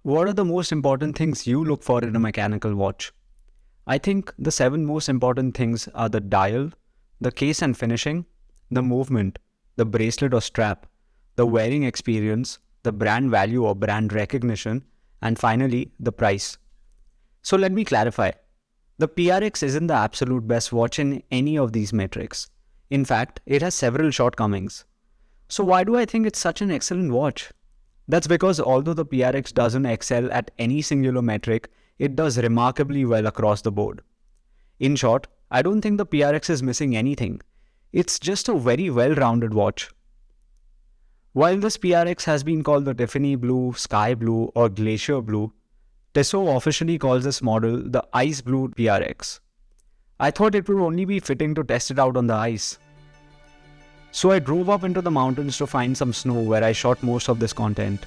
What are the most important things you look for in a mechanical watch? I think the 7 most important things are the dial, the case and finishing, the movement, the bracelet or strap, the wearing experience, the brand value or brand recognition, and finally, the price. So let me clarify. The PRX isn't the absolute best watch in any of these metrics. In fact, it has several shortcomings. So why do I think it's such an excellent watch? That's because although the PRX doesn't excel at any singular metric, it does remarkably well across the board. In short, I don't think the PRX is missing anything. It's just a very well-rounded watch. While this PRX has been called the Tiffany Blue, Sky Blue, or Glacier Blue, Tissot officially calls this model the Ice Blue PRX. I thought it would only be fitting to test it out on the ice. So I drove up into the mountains to find some snow where I shot most of this content.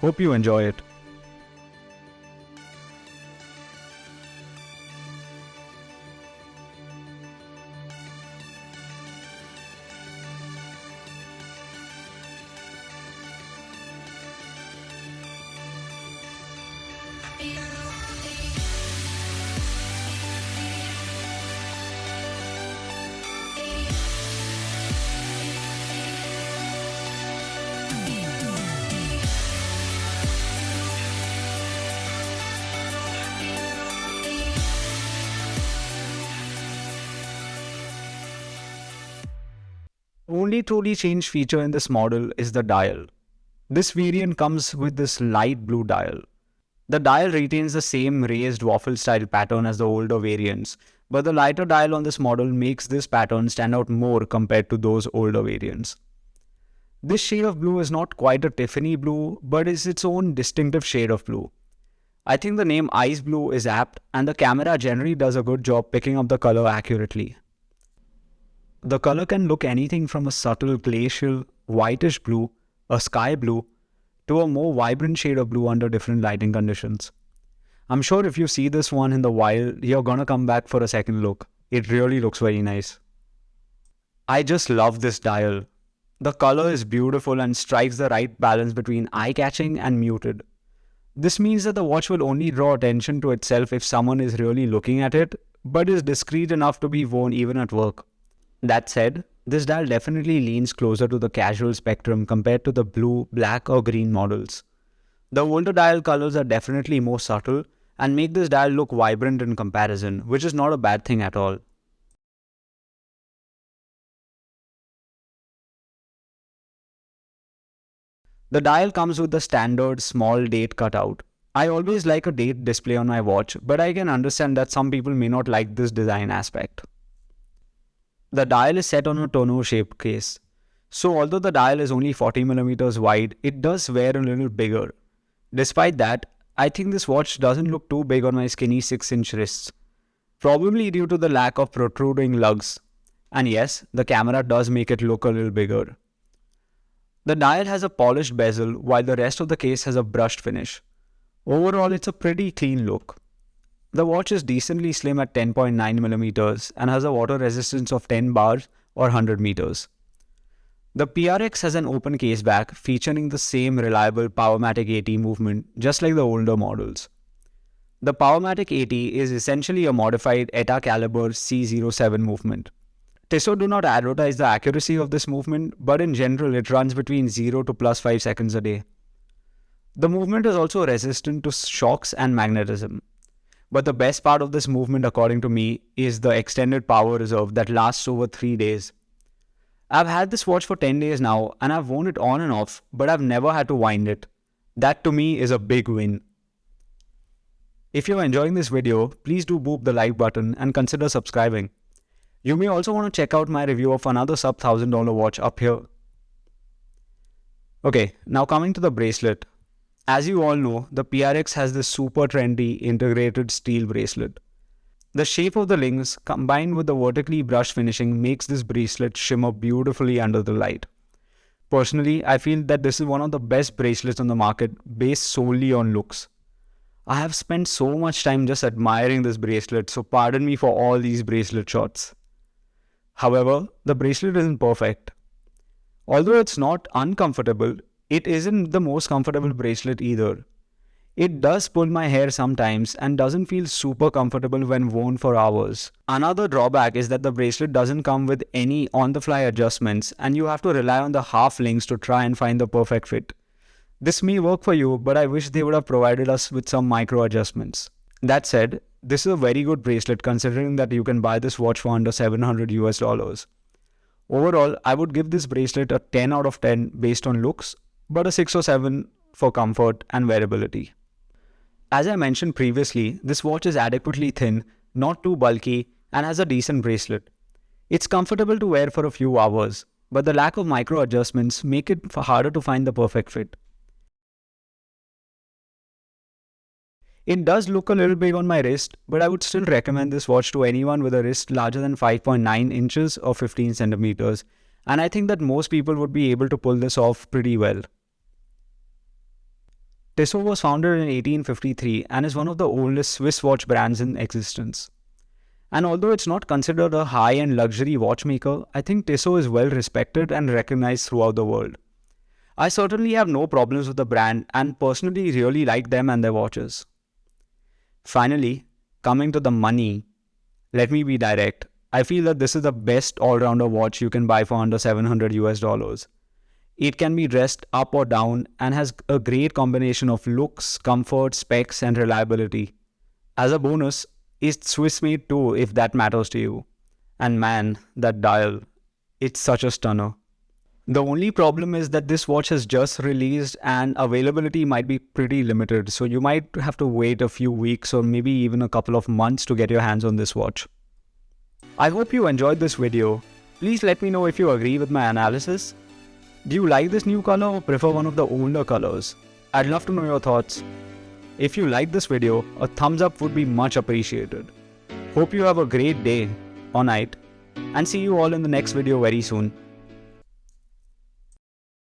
Hope you enjoy it. Only truly changed feature in this model is the dial. This variant comes with this light blue dial. The dial retains the same raised waffle style pattern as the older variants, but the lighter dial on this model makes this pattern stand out more compared to those older variants. This shade of blue is not quite a Tiffany blue, but is its own distinctive shade of blue. I think the name Ice Blue is apt, and the camera generally does a good job picking up the color accurately. The color can look anything from a subtle glacial, whitish blue, a sky blue, to a more vibrant shade of blue under different lighting conditions. I'm sure if you see this one in the wild, you're gonna come back for a second look. It really looks very nice. I just love this dial. The color is beautiful and strikes the right balance between eye-catching and muted. This means that the watch will only draw attention to itself if someone is really looking at it, but is discreet enough to be worn even at work. That said, this dial definitely leans closer to the casual spectrum compared to the blue, black or green models. The older dial colors are definitely more subtle and make this dial look vibrant in comparison, which is not a bad thing at all. The dial comes with the standard small date cutout. I always like a date display on my watch, but I can understand that some people may not like this design aspect. The dial is set on a tonneau shaped case. So although the dial is only 40mm wide, it does wear a little bigger. Despite that, I think this watch doesn't look too big on my skinny 6-inch wrists. Probably due to the lack of protruding lugs. And yes, the camera does make it look a little bigger. The dial has a polished bezel while the rest of the case has a brushed finish. Overall, it's a pretty clean look. The watch is decently slim at 10.9mm and has a water resistance of 10 bars or 100 meters. The PRX has an open case back featuring the same reliable Powermatic 80 movement just like the older models. The Powermatic 80 is essentially a modified ETA caliber C07 movement. Tissot do not advertise the accuracy of this movement, but in general it runs between 0 to plus 5 seconds a day. The movement is also resistant to shocks and magnetism. But the best part of this movement according to me is the extended power reserve that lasts over 3 days. I've had this watch for 10 days now and I've worn it on and off, but I've never had to wind it. That to me is a big win. If you're enjoying this video, please do boop the like button and consider subscribing. You may also want to check out my review of another sub $1,000 watch up here. Okay, now coming to the bracelet. As you all know, the PRX has this super trendy integrated steel bracelet. The shape of the links combined with the vertically brushed finishing makes this bracelet shimmer beautifully under the light. Personally, I feel that this is one of the best bracelets on the market based solely on looks. I have spent so much time just admiring this bracelet, so pardon me for all these bracelet shots. However, the bracelet isn't perfect. Although it's not uncomfortable, it isn't the most comfortable bracelet either. It does pull my hair sometimes and doesn't feel super comfortable when worn for hours. Another drawback is that the bracelet doesn't come with any on-the-fly adjustments and you have to rely on the half links to try and find the perfect fit. This may work for you, but I wish they would have provided us with some micro adjustments. That said, this is a very good bracelet considering that you can buy this watch for under $700 US. Overall, I would give this bracelet a 10 out of 10 based on looks, but a 6 or 7 for comfort and wearability. As I mentioned previously, this watch is adequately thin, not too bulky, and has a decent bracelet. It's comfortable to wear for a few hours, but the lack of micro adjustments make it harder to find the perfect fit. It does look a little big on my wrist, but I would still recommend this watch to anyone with a wrist larger than 5.9 inches or 15 centimeters, and I think that most people would be able to pull this off pretty well. Tissot was founded in 1853 and is one of the oldest Swiss watch brands in existence. And although it's not considered a high-end luxury watchmaker, I think Tissot is well respected and recognized throughout the world. I certainly have no problems with the brand and personally really like them and their watches. Finally, coming to the money, let me be direct. I feel that this is the best all-rounder watch you can buy for under $700 US. It can be dressed up or down and has a great combination of looks, comfort, specs and reliability. As a bonus, it's Swiss made too if that matters to you. And man, that dial, it's such a stunner. The only problem is that this watch has just released and availability might be pretty limited, so you might have to wait a few weeks or maybe even a couple of months to get your hands on this watch. I hope you enjoyed this video. Please let me know if you agree with my analysis. Do you like this new color or prefer one of the older colors? I'd love to know your thoughts. If you like this video, a thumbs up would be much appreciated. Hope you have a great day or night and see you all in the next video very soon.